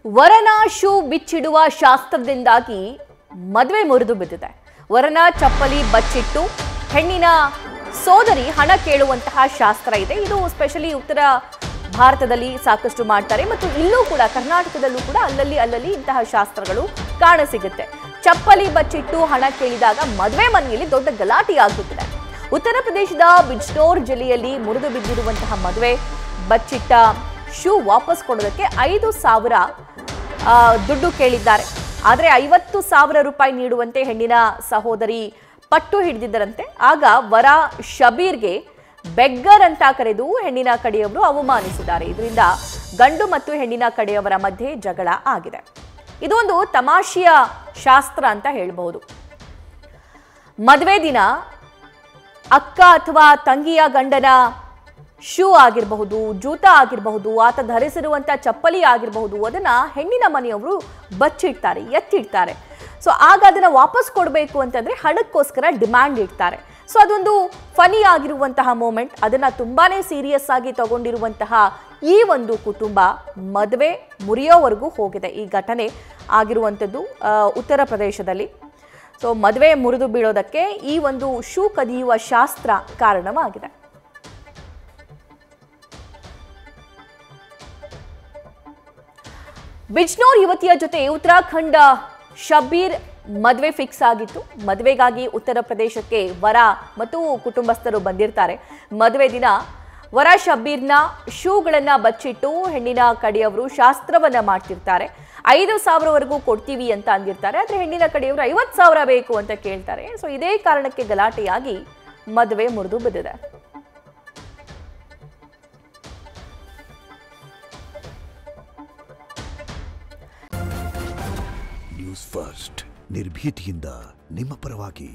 ವರನ ಶೂ ಬಿಚ್ಚಿಡುವ ಶಾಸ್ತ್ರದಿಂದಾಗಿ ಮದುವೆ ಮುರಿದು ಬಿದ್ದಿದೆ. ವರನ ಚಪ್ಪಲಿ ಬಚ್ಚಿಟ್ಟು ಹೆಣ್ಣಿನ ಸೋದರಿ ಹಣ ಕೇಳುವಂತಹ ಶಾಸ್ತ್ರ ಇದೆ. ಇದು ಸ್ಪೆಷಲಿ ಉತ್ತರ ಭಾರತದಲ್ಲಿ ಸಾಕಷ್ಟು ಮಾಡ್ತಾರೆ ಮತ್ತು ಇಲ್ಲೂ ಕೂಡ ಕರ್ನಾಟಕದಲ್ಲೂ ಕೂಡ ಅಲ್ಲಲ್ಲಿ ಇಂತಹ ಶಾಸ್ತ್ರಗಳು ಕಾಣಸಿಗುತ್ತೆ. ಚಪ್ಪಲಿ ಬಚ್ಚಿಟ್ಟು ಹಣ ಕೇಳಿದಾಗ ಮದುವೆ ಮನೆಯಲ್ಲಿ ದೊಡ್ಡ ಗಲಾಟೆ ಆಗುತ್ತಿದೆ. ಉತ್ತರ ಪ್ರದೇಶದ ಬಿಜ್ನೋರ್ ಜಿಲ್ಲೆಯಲ್ಲಿ ಮುರಿದು ಬಿದ್ದಿರುವಂತಹ ಮದುವೆ ಬಚ್ಚಿಟ್ಟ ಶೂ ವಾಪಸ್ ಕೊಡೋದಕ್ಕೆ 5,000 ದುಡ್ಡು ಕೇಳಿದ್ದಾರೆ. ಆದರೆ 50,000 ರೂಪಾಯಿ ನೀಡುವಂತೆ ಹೆಣ್ಣಿನ ಸಹೋದರಿ ಪಟ್ಟು ಹಿಡಿದಿದ್ದರಂತೆ. ಆಗ ವರ ಶಬೀರ್ಗೆ ಬೆಗ್ಗರ್ ಅಂತ ಕರೆದು ಹೆಣ್ಣಿನ ಕಡೆಯವರು ಅವಮಾನಿಸಿದ್ದಾರೆ. ಇದರಿಂದ ಗಂಡು ಮತ್ತು ಹೆಣ್ಣಿನ ಕಡೆಯವರ ಮಧ್ಯೆ ಜಗಳ ಆಗಿದೆ. ಇದು ಒಂದು ತಮಾಷೆಯ ಶಾಸ್ತ್ರ ಅಂತ ಹೇಳಬಹುದು. ಮದುವೆ ದಿನ ಅಕ್ಕ ಅಥವಾ ತಂಗಿಯ ಗಂಡನ ಶೂ ಆಗಿರಬಹುದು, ಜೂತಾ ಆಗಿರಬಹುದು, ಆತ ಧರಿಸಿರುವಂಥ ಚಪ್ಪಲಿ ಆಗಿರಬಹುದು, ಅದನ್ನ ಹೆಣ್ಣಿನ ಮನೆಯವರು ಬಚ್ಚಿಡ್ತಾರೆ, ಎತ್ತಿಡ್ತಾರೆ. ಸೊ ಆಗ ಅದನ್ನು ವಾಪಸ್ ಕೊಡಬೇಕು ಅಂತಂದ್ರೆ ಹಣಕ್ಕೋಸ್ಕರ ಡಿಮ್ಯಾಂಡ್ ಇಡ್ತಾರೆ. ಸೊ ಅದೊಂದು ಫನಿ ಆಗಿರುವಂತಹ ಮೂಮೆಂಟ್. ಅದನ್ನ ತುಂಬಾನೇ ಸೀರಿಯಸ್ ಆಗಿ ತಗೊಂಡಿರುವಂತಹ ಈ ಒಂದು ಕುಟುಂಬ ಮದುವೆ ಮುರಿಯೋವರೆಗೂ ಹೋಗಿದೆ. ಈ ಘಟನೆ ಆಗಿರುವಂಥದ್ದು ಉತ್ತರ ಪ್ರದೇಶದಲ್ಲಿ. ಸೊ ಮದುವೆ ಮುರಿದು ಬೀಳೋದಕ್ಕೆ ಈ ಒಂದು ಶೂ ಕದಿಯುವ ಶಾಸ್ತ್ರ ಕಾರಣವಾಗಿದೆ. ಬಿಜ್ನೋರ್ ಯುವತಿಯ ಜೊತೆ ಉತ್ತರಾಖಂಡ ಶಬೀರ್ ಮದುವೆ ಫಿಕ್ಸ್ ಆಗಿತ್ತು. ಮದುವೆಗಾಗಿ ಉತ್ತರ ಪ್ರದೇಶಕ್ಕೆ ವರ ಮತ್ತು ಕುಟುಂಬಸ್ಥರು ಬಂದಿರ್ತಾರೆ. ಮದುವೆ ದಿನ ವರ ಶಬೀರ್ನ ಶೂಗಳನ್ನ ಬಚ್ಚಿಟ್ಟು ಹೆಣ್ಣಿನ ಕಡೆಯವರು ಶಾಸ್ತ್ರವನ್ನ ಮಾಡ್ತಿರ್ತಾರೆ. 5,000ವರೆಗೂ ಕೊಡ್ತೀವಿ ಅಂತ ಅಂದಿರ್ತಾರೆ. ಆದರೆ ಹೆಣ್ಣಿನ ಕಡೆಯವರು 50,000 ಬೇಕು ಅಂತ ಕೇಳ್ತಾರೆ. ಸೊ ಇದೇ ಕಾರಣಕ್ಕೆ ಗಲಾಟೆಯಾಗಿ ಮದುವೆ ಮುರಿದು ಬಿದ್ದಿದೆ. ನ್ಯೂಸ್ ಫಸ್ಟ್ ನಿರ್ಭೀತಿಯಿಂದ ನಿಮ್ಮ ಪರವಾಗಿ.